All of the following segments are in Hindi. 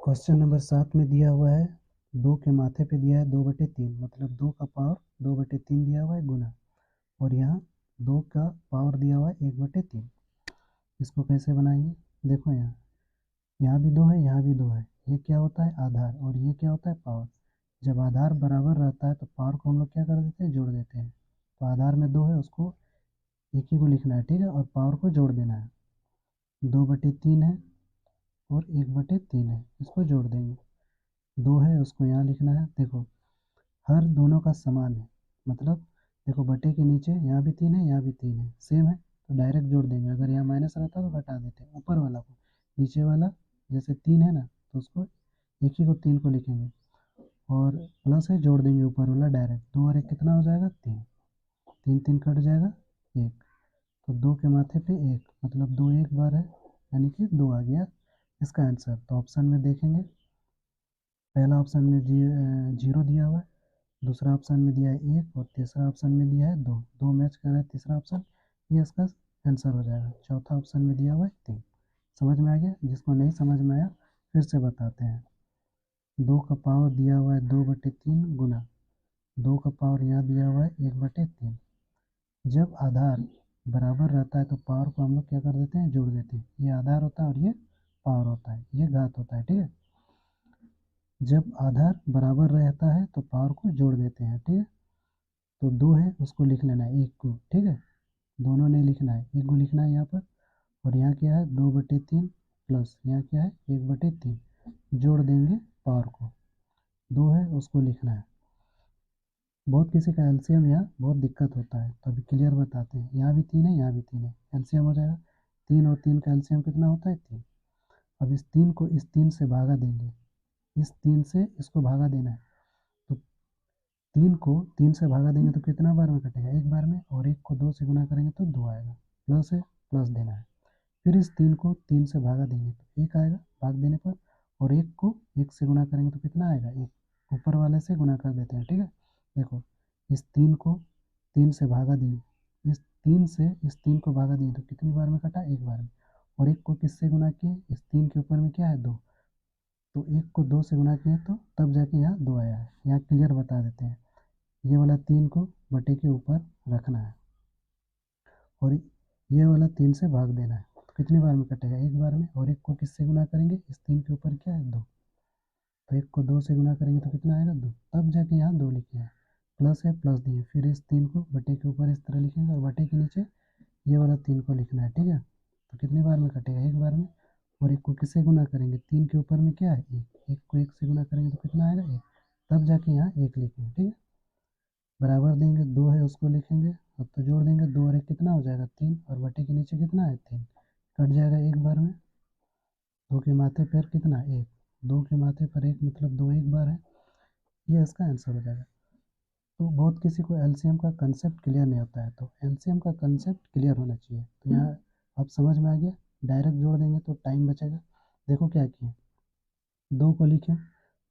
क्वेश्चन नंबर 7 में दिया हुआ है 2 के माथे पे दिया है 2/3 मतलब 2 का पावर 2/3 दिया हुआ है गुना, और यहाँ 2 का पावर दिया हुआ है 1/3। इसको कैसे बनाएंगे? देखो यहाँ यहाँ भी 2 है, यहाँ भी 2 है। ये क्या होता है? आधार। और ये क्या होता है? पावर। जब आधार बराबर रहता है तो पावर को हम लोग क्या कर देते हैं? जोड़ देते हैं। तो आधार में 2 है, उसको एक ही को लिखना है, ठीक है, और पावर को जोड़ देना है। 2/3 है और 1/3 है, इसको जोड़ देंगे। 2 है, उसको यहाँ लिखना है। देखो हर दोनों का समान है, मतलब देखो बटे के नीचे यहाँ भी 3 है, यहाँ भी 3 है, सेम है, तो डायरेक्ट जोड़ देंगे। अगर यहाँ माइनस रहता तो घटा देते हैं ऊपर वाला को। नीचे वाला जैसे 3 है ना, तो उसको एक ही को 3 को लिखेंगे, और प्लस है, जोड़ देंगे ऊपर वाला डायरेक्ट। 2 और 1 कितना हो जाएगा? 3। 3 3 कट जाएगा, 1। तो 2 के माथे पे 1, मतलब 2 एक बार है, यानी कि 2 आ गया इसका आंसर। तो ऑप्शन में देखेंगे, पहला ऑप्शन में 0 दिया हुआ है, दूसरा ऑप्शन में दिया है 1, और तीसरा ऑप्शन में दिया है 2। 2 मैच कर रहा है तीसरा ऑप्शन, ये इसका आंसर हो जाएगा। चौथा ऑप्शन में दिया हुआ है 3। समझ में आ गया? जिसको नहीं समझ में आया फिर से बताते हैं। 2 का पावर दिया हुआ है 2/3 गुना 2 का पावर यहाँ दिया हुआ है 1/3। जब आधार बराबर रहता है तो पावर को हम लोग क्या कर देते हैं? जोड़ देते हैं। ये आधार होता है और ये पावर होता है, ये घात होता है, ठीक है। जब आधार बराबर रहता है तो पावर को जोड़ देते हैं, ठीक है। तो 2 है, उसको लिख लेना है 1 को, ठीक है। दोनों ने लिखना है, 1 को लिखना है यहाँ पर, और यहाँ क्या है? 2/3 प्लस यहाँ क्या है? 1/3। जोड़ देंगे पावर को। 2 है, उसको लिखना है। बहुत किसी का एलसीएम यहाँ बहुत दिक्कत होता है, तो अभी क्लियर बताते हैं। यहाँ भी 3 है, यहाँ भी 3 है, एलसीएम हो जाएगा। 3 और 3 का एलसीएम कितना होता है? 3। अब इस 3 को इस 3 से भागा देंगे, इस 3 से इसको भागा देना है। तो 3 को 3 से भागा देंगे तो कितना बार में कटेगा? एक बार में। और 1 को 2 से गुना करेंगे तो 2 आएगा, प्लस है, प्लस देना है। फिर इस 3 को 3 से भागा देंगे तो 1 आएगा भाग देने पर, और 1 को 1 से गुना करेंगे तो कितना आएगा? 1 ऊपर वाले से गुना कर देते हैं, ठीक है। देखो इस 3 को 3 से भागा दिए, इस 3 से इस 3 को भागा दिए तो कितनी बार में कटा? एक बार में। और 1 को किससे गुना किए? इस 3 के ऊपर में क्या है? 2। तो 1 को 2 से गुना किए तो तब जाके यहाँ 2 आया है। यहाँ क्लियर बता देते हैं, ये वाला 3 को बटे के ऊपर रखना है, और ये वाला 3 से भाग देना है। तो कितनी बार में कटेगा? एक बार में। और 1 को किससे गुना करेंगे? इस 3 के ऊपर क्या है? 2। तो 1 को 2 से गुना करेंगे तो कितना आएगा? 2। तब जाके यहाँ 2 लिखे हैं, प्लस है, प्लस दिए। फिर इस 3 को बटे के ऊपर इस तरह लिखेंगे, और बटे के नीचे ये वाला 3 को लिखना है, ठीक है। तो कितनी बार में कटेगा? एक बार में। और 1 को किससे गुना करेंगे? 3 के ऊपर में क्या है? 1। 1 को 1 से गुना करेंगे तो कितना आएगा? 1। तब जाके यहाँ 1 लिखेंगे, ठीक है। बराबर देंगे, 2 है, उसको लिखेंगे। अब तो जोड़ देंगे, 2 और 1 कितना हो जाएगा? 3, और बटे के नीचे कितना है? 3। कट जाएगा एक बार में। 2 के माथे पर कितना? 1। 2 के माथे पर 1 मतलब 2 एक बार है, ये इसका आंसर हो जाएगा। तो बहुत किसी को एलसीएम का कंसेप्ट क्लियर नहीं होता है, तो एलसीएम का कंसेप्ट क्लियर होना चाहिए। तो यहाँ अब समझ में आ गया। डायरेक्ट जोड़ देंगे तो टाइम बचेगा। देखो क्या किए, 2 को लिखें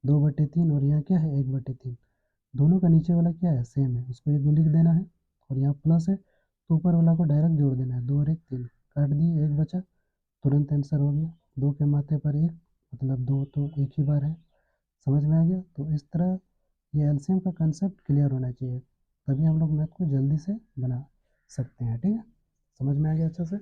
2/3, और यहाँ क्या है? 1/3। दोनों का नीचे वाला क्या है? सेम है, उसको 1 लिख देना है, और यहाँ प्लस है तो ऊपर वाला को डायरेक्ट जोड़ देना है। 2 और 1 3, काट दिए, 1 बचा, तुरंत आंसर हो गया। 2 के माथे पर 1 मतलब 2 तो एक ही बार है। समझ में आ गया? तो इस तरह ये एलसीएम का कंसेप्ट क्लियर होना चाहिए, तभी हम लोग मैथ को जल्दी से बना सकते हैं, ठीक है। समझ में आ गया अच्छे से?